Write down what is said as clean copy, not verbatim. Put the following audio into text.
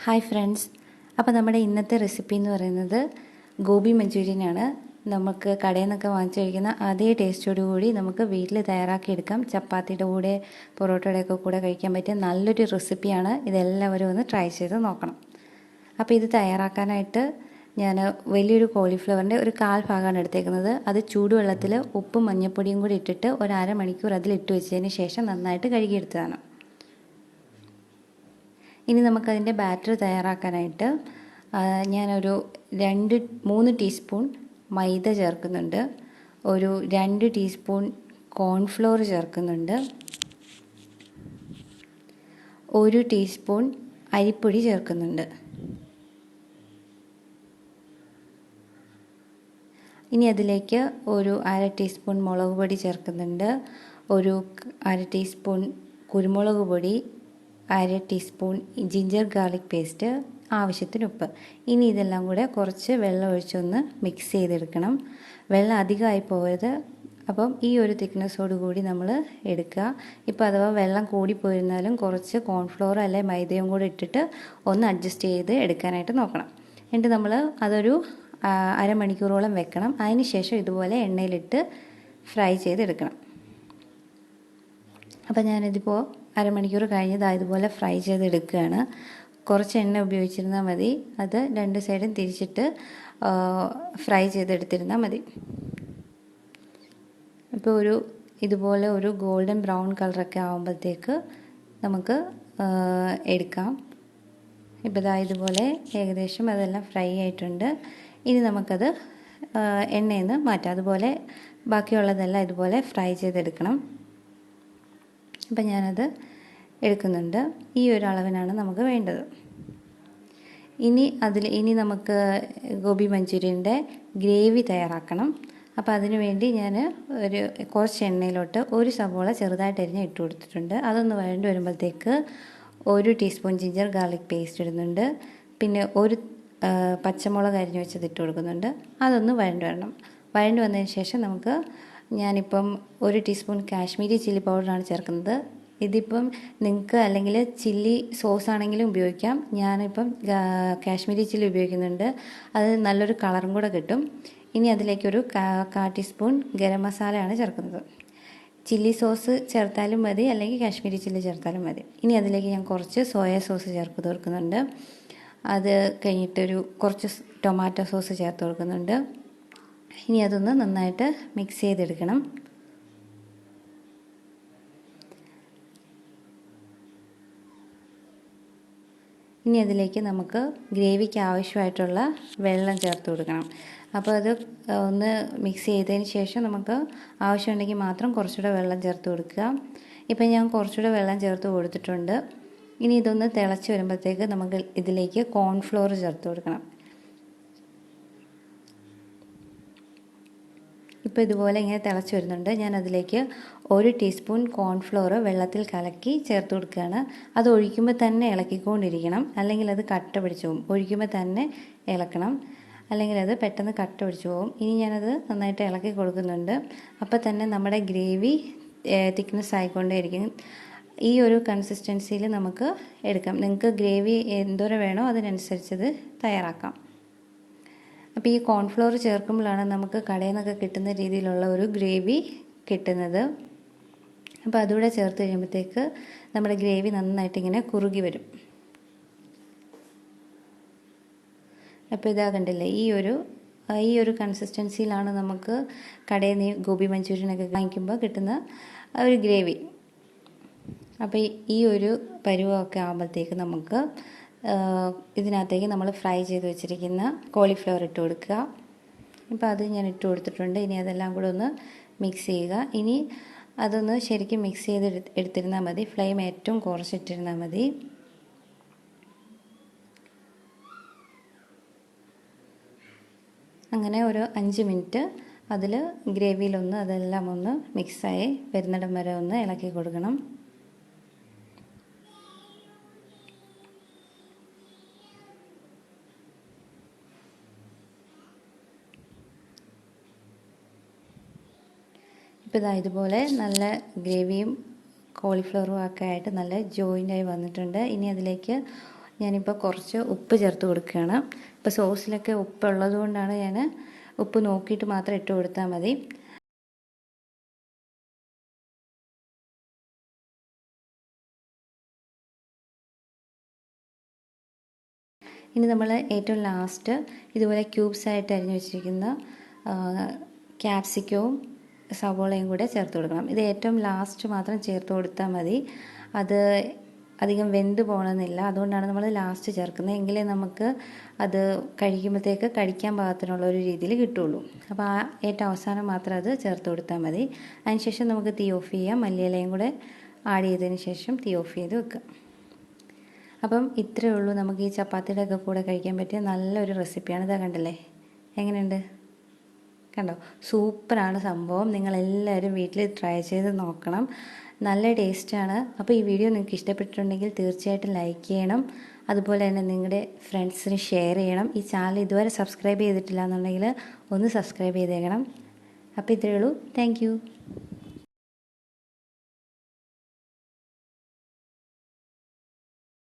Hi friends, അപ്പോൾ നമ്മുടെ ഇന്നത്തെ റെസിപ്പി എന്ന് പറയുന്നത് ഗോബി മഞ്ചൂരിയനാണ്. നമുക്ക് കടയിൽ നിന്നൊക്കെ വാങ്ങിച്ചു കഴിക്കുന്ന അതേ ടേസ്റ്റോടു കൂടി നമുക്ക് വീട്ടിൽ തയ്യാറാക്കിയെടുക്കാം. ചപ്പാത്തിയുടെ കൂടെ പൊറോട്ടയുടെയൊക്കെ കൂടെ കഴിക്കാൻ പറ്റിയ നല്ലൊരു റെസിപ്പിയാണ്. ഇതെല്ലാവരും ഒന്ന് ട്രൈ ചെയ്ത് നോക്കണം. അപ്പോൾ ഇത് തയ്യാറാക്കാനായിട്ട് ഞാൻ വലിയൊരു കോളിഫ്ലവറിൻ്റെ ഒരു 1/4 ഭാഗമാണ് എടുത്തേക്കുന്നത്. അത് ചൂടുവെള്ളത്തിൽ ഉപ്പും മഞ്ഞൾപ്പൊടിയും കൂടി ഇട്ടിട്ട് ഒരു അരമണിക്കൂർ അതിലിട്ട് വെച്ചതിന് ശേഷം നന്നായിട്ട് കഴുകിയെടുത്തതാണ്. ഇനി നമുക്കതിൻ്റെ ബാറ്റർ തയ്യാറാക്കാനായിട്ട് ഞാനൊരു 2-3 ടീസ്പൂൺ മൈദ ചേർക്കുന്നുണ്ട്, ഒരു 2 ടീസ്പൂൺ കോൺഫ്ലോർ ചേർക്കുന്നുണ്ട്, 1 ടീസ്പൂൺ അരിപ്പൊടി ചേർക്കുന്നുണ്ട്. ഇനി അതിലേക്ക് ഒരു 1/2 ടീസ്പൂൺ മുളക് പൊടി ചേർക്കുന്നുണ്ട്, ഒരു 1/2 ടീസ്പൂൺ കുരുമുളക് പൊടി, 1/2 ടീസ്പൂൺ ജിഞ്ചർ ഗാർലിക് പേസ്റ്റ്, ആവശ്യത്തിന് ഉപ്പ്. ഇനി ഇതെല്ലാം കൂടെ കുറച്ച് വെള്ളം ഒഴിച്ചൊന്ന് മിക്സ് ചെയ്തെടുക്കണം. വെള്ളം അധികമായി പോകരുത്. അപ്പം ഈ ഒരു തിക്നെസ്സോട് കൂടി നമ്മൾ എടുക്കുക. ഇപ്പോൾ അഥവാ വെള്ളം കൂടിപ്പോയിരുന്നാലും കുറച്ച് കോൺഫ്ലോർ അല്ലെ മൈദയും കൂടി ഇട്ടിട്ട് ഒന്ന് അഡ്ജസ്റ്റ് ചെയ്ത് എടുക്കാനായിട്ട് നോക്കണം. എന്നിട്ട് നമ്മൾ അതൊരു അരമണിക്കൂറോളം വെക്കണം. അതിന് ശേഷം ഇതുപോലെ എണ്ണയിലിട്ട് ഫ്രൈ ചെയ്തെടുക്കണം. അപ്പോൾ ഞാനിതിപ്പോൾ അരമണിക്കൂർ കഴിഞ്ഞത് ഇതുപോലെ ഫ്രൈ ചെയ്തെടുക്കുകയാണ്. കുറച്ച് എണ്ണ ഉപയോഗിച്ചിരുന്നാൽ മതി. അത് 2 സൈഡും തിരിച്ചിട്ട് ഫ്രൈ ചെയ്തെടുത്തിരുന്നാൽ മതി. ഇപ്പോൾ ഇതുപോലെ ഒരു ഗോൾഡൻ ബ്രൗൺ കളറൊക്കെ ആകുമ്പോഴത്തേക്ക് നമുക്ക് എടുക്കാം. ഇപ്പോൾ ഇതുപോലെ ഏകദേശം അതെല്ലാം ഫ്രൈ ആയിട്ടുണ്ട്. ഇനി നമുക്കത് എണ്ണയിൽ നിന്ന് മാറ്റാം. അതുപോലെ ബാക്കിയുള്ളതെല്ലാം ഇതുപോലെ ഫ്രൈ ചെയ്തെടുക്കണം. അപ്പം ഞാനത് എടുക്കുന്നുണ്ട്. ഈ ഒരു അളവിനാണ് നമുക്ക് വേണ്ടത്. ഇനി നമുക്ക് ഗോബി മഞ്ചൂരിയൻ്റെ ഗ്രേവി തയ്യാറാക്കണം. അപ്പോൾ അതിനു വേണ്ടി ഞാൻ കുറച്ച് എണ്ണയിലോട്ട് 1 സവോള ചെറുതായിട്ട് അരിഞ്ഞ് ഇട്ട് കൊടുത്തിട്ടുണ്ട്. അതൊന്ന് വഴണ്ട് വരുമ്പോഴത്തേക്ക് 1 ടീസ്പൂൺ ജിഞ്ചർ ഗാർലിക് പേസ്റ്റ് ഇടുന്നുണ്ട്. പിന്നെ 1 പച്ചമുളക് അരിഞ്ഞ് വെച്ചത് ഇട്ട് കൊടുക്കുന്നുണ്ട്. അതൊന്ന് വഴണ്ട് വരണം. വഴണ്ട് വന്നതിന് ശേഷം ഞാനിപ്പം 1 ടീസ്പൂൺ കാശ്മീരി ചില്ലി പൗഡറാണ് ചേർക്കുന്നത്. ഇതിപ്പം നിങ്ങൾക്ക് അല്ലെങ്കിൽ ചില്ലി സോസ് ആണെങ്കിലും ഉപയോഗിക്കാം. ഞാനിപ്പം കാശ്മീരി ചില്ലി ഉപയോഗിക്കുന്നുണ്ട്. അത് നല്ലൊരു കളറും കൂടെ കിട്ടും. ഇനി അതിലേക്കൊരു 1/4 ടീസ്പൂൺ ഗരം മസാലയാണ് ചേർക്കുന്നത്. ചില്ലി സോസ് ചേർത്താലും മതി, അല്ലെങ്കിൽ കാശ്മീരി ചില്ലി ചേർത്താലും മതി. ഇനി അതിലേക്ക് ഞാൻ കുറച്ച് സോയ സോസ് ചേർത്ത് കൊടുക്കുന്നുണ്ട്. അത് കഴിഞ്ഞിട്ടൊരു കുറച്ച് ടൊമാറ്റോ സോസ് ചേർത്ത് കൊടുക്കുന്നുണ്ട്. ഇനി അതൊന്ന് നന്നായിട്ട് മിക്സ് ചെയ്തെടുക്കണം. ഇനി അതിലേക്ക് നമുക്ക് ഗ്രേവിക്ക് ആവശ്യമായിട്ടുള്ള വെള്ളം ചേർത്ത് കൊടുക്കണം. അപ്പോൾ അത് ഒന്ന് മിക്സ് ചെയ്തതിന് ശേഷം നമുക്ക് ആവശ്യമുണ്ടെങ്കിൽ മാത്രം കുറച്ചുകൂടെ വെള്ളം ചേർത്ത് കൊടുക്കുക. ഇപ്പം ഞാൻ കുറച്ചുകൂടെ വെള്ളം ചേർത്ത് കൊടുത്തിട്ടുണ്ട്. ഇനി ഇതൊന്ന് തിളച്ച് വരുമ്പോഴത്തേക്ക് നമുക്ക് ഇതിലേക്ക് കോൺഫ്ലോർ ചേർത്ത് കൊടുക്കണം. ഇപ്പോൾ ഇതുപോലെ ഇങ്ങനെ തിളച്ച് വരുന്നുണ്ട്. ഞാൻ അതിലേക്ക് 1 ടീസ്പൂൺ കോൺഫ്ലോർ വെള്ളത്തിൽ കലക്കി ചേർത്ത് കൊടുക്കുകയാണ്. അത് ഒഴിക്കുമ്പോൾ തന്നെ ഇളക്കിക്കൊണ്ടിരിക്കണം, അല്ലെങ്കിൽ അത് കട്ട പിടിച്ചു പോകും. ഒഴിക്കുമ്പോൾ തന്നെ ഇളക്കണം, അല്ലെങ്കിൽ അത് പെട്ടെന്ന് കട്ട പിടിച്ചു പോകും. ഇനി ഞാനത് നന്നായിട്ട് ഇളക്കി കൊടുക്കുന്നുണ്ട്. അപ്പോൾ തന്നെ നമ്മുടെ ഗ്രേവി തിക്നെസ് ആയിക്കൊണ്ടേയിരിക്കും. ഈ ഒരു കൺസിസ്റ്റൻസിയിൽ നമുക്ക് എടുക്കാം. നിങ്ങൾക്ക് ഗ്രേവി എന്തോരം വേണോ അതിനനുസരിച്ചത് തയ്യാറാക്കാം. അപ്പോൾ ഈ കോൺഫ്ലോർ ചേർക്കുമ്പോഴാണ് നമുക്ക് കടയിൽ നിന്നൊക്കെ കിട്ടുന്ന രീതിയിലുള്ള ഒരു ഗ്രേവി കിട്ടുന്നത്. അപ്പോൾ അതുകൂടെ ചേർത്ത് കഴിയുമ്പോഴത്തേക്ക് നമ്മുടെ ഗ്രേവി നന്നായിട്ട് ഇങ്ങനെ കുറുകി വരും. അപ്പോൾ ഇതാ കണ്ടില്ലേ, ഈ ഒരു കൺസിസ്റ്റൻസിയിലാണ് നമുക്ക് കടയിൽ നിന്ന് ഗോബി മഞ്ചൂരിയനൊക്കെ വാങ്ങിക്കുമ്പോൾ കിട്ടുന്ന ഒരു ഗ്രേവി. അപ്പോൾ ഈ ഒരു പരുവമൊക്കെ ആകുമ്പോഴത്തേക്ക് നമുക്ക് ഇതിനകത്തേക്ക് നമ്മൾ ഫ്രൈ ചെയ്ത് വെച്ചിരിക്കുന്ന കോളിഫ്ലവർ ഇട്ട് കൊടുക്കുക. ഇപ്പോൾ അത് ഞാൻ ഇട്ട് കൊടുത്തിട്ടുണ്ട്. ഇനി അതെല്ലാം കൂടെ ഒന്ന് മിക്സ് ചെയ്യുക. ഇനി അതൊന്ന് ശരിക്കും മിക്സ് ചെയ്ത് എടുത്തിരുന്നാൽ മതി. ഫ്ലെയിം ഏറ്റവും കുറച്ചിട്ടിരുന്നാൽ മതി. അങ്ങനെ ഒരു 5 മിനിറ്റ് അതിൽ ഗ്രേവിയിലൊന്ന് അതെല്ലാം ഒന്ന് മിക്സായി വരുന്നിടം വരെ ഒന്ന് ഇളക്കി കൊടുക്കണം. ഇപ്പോൾ ഇതുപോലെ നല്ല ഗ്രേവിയും കോളിഫ്ലവറും ഒക്കെ ആയിട്ട് നല്ല ജോയിൻ്റായി വന്നിട്ടുണ്ട്. ഇനി അതിലേക്ക് ഞാനിപ്പോൾ കുറച്ച് ഉപ്പ് ചേർത്ത് കൊടുക്കുകയാണ്. ഇപ്പോൾ സോസിലൊക്കെ ഉപ്പ് ഉള്ളത് കൊണ്ടാണ് ഞാൻ ഉപ്പ് നോക്കിയിട്ട് മാത്രം ഇട്ട് കൊടുത്താൽ മതി. ഇനി നമ്മൾ ഏറ്റവും ലാസ്റ്റ് ഇതുപോലെ ക്യൂബ്സായിട്ട് അരിഞ്ഞു വെച്ചിരിക്കുന്ന ക്യാപ്സിക്കവും സവോളയും കൂടെ ചേർത്ത് കൊടുക്കണം. ഇത് ഏറ്റവും ലാസ്റ്റ് മാത്രം ചേർത്ത് കൊടുത്താൽ മതി. അത് അധികം വെന്ത് പോകണമെന്നില്ല, അതുകൊണ്ടാണ് നമ്മൾ ലാസ്റ്റ് ചേർക്കുന്നത്. എങ്കിലേ നമുക്ക് അത് കഴിക്കുമ്പോഴത്തേക്ക് കഴിക്കാൻ പാകത്തിനുള്ള ഒരു രീതിയിൽ കിട്ടുള്ളൂ. അപ്പോൾ ആ ഏറ്റവും അവസാനം മാത്രം അത് ചേർത്ത് കൊടുത്താൽ മതി. അതിനുശേഷം നമുക്ക് തീ ഓഫ് ചെയ്യാം. മല്ലിയിലയും കൂടെ ആഡ് ചെയ്തതിന് ശേഷം തീ ഓഫ് ചെയ്ത് വെക്കുക. അപ്പം ഇത്രയേ ഉള്ളൂ. നമുക്ക് ഈ ചപ്പാത്തിയുടെ ഒക്കെ കൂടെ കഴിക്കാൻ പറ്റിയ നല്ലൊരു റെസിപ്പിയാണ്. ഇതാ കണ്ടല്ലേ, എങ്ങനെയുണ്ട്? കണ്ടോ, സൂപ്പറാണ് സംഭവം. നിങ്ങളെല്ലാവരും വീട്ടിൽ ട്രൈ ചെയ്ത് നോക്കണം, നല്ല ടേസ്റ്റാണ്. അപ്പോൾ ഈ വീഡിയോ നിങ്ങൾക്ക് ഇഷ്ടപ്പെട്ടിട്ടുണ്ടെങ്കിൽ തീർച്ചയായിട്ടും ലൈക്ക് ചെയ്യണം. അതുപോലെ തന്നെ നിങ്ങളുടെ ഫ്രണ്ട്സിന് ഷെയർ ചെയ്യണം. ഈ ചാനൽ ഇതുവരെ സബ്സ്ക്രൈബ് ചെയ്തിട്ടില്ല എന്നുണ്ടെങ്കിൽ ഒന്ന് സബ്സ്ക്രൈബ് ചെയ്തേക്കണം. അപ്പോൾ ഇത്രയേ ഉള്ളൂ. താങ്ക്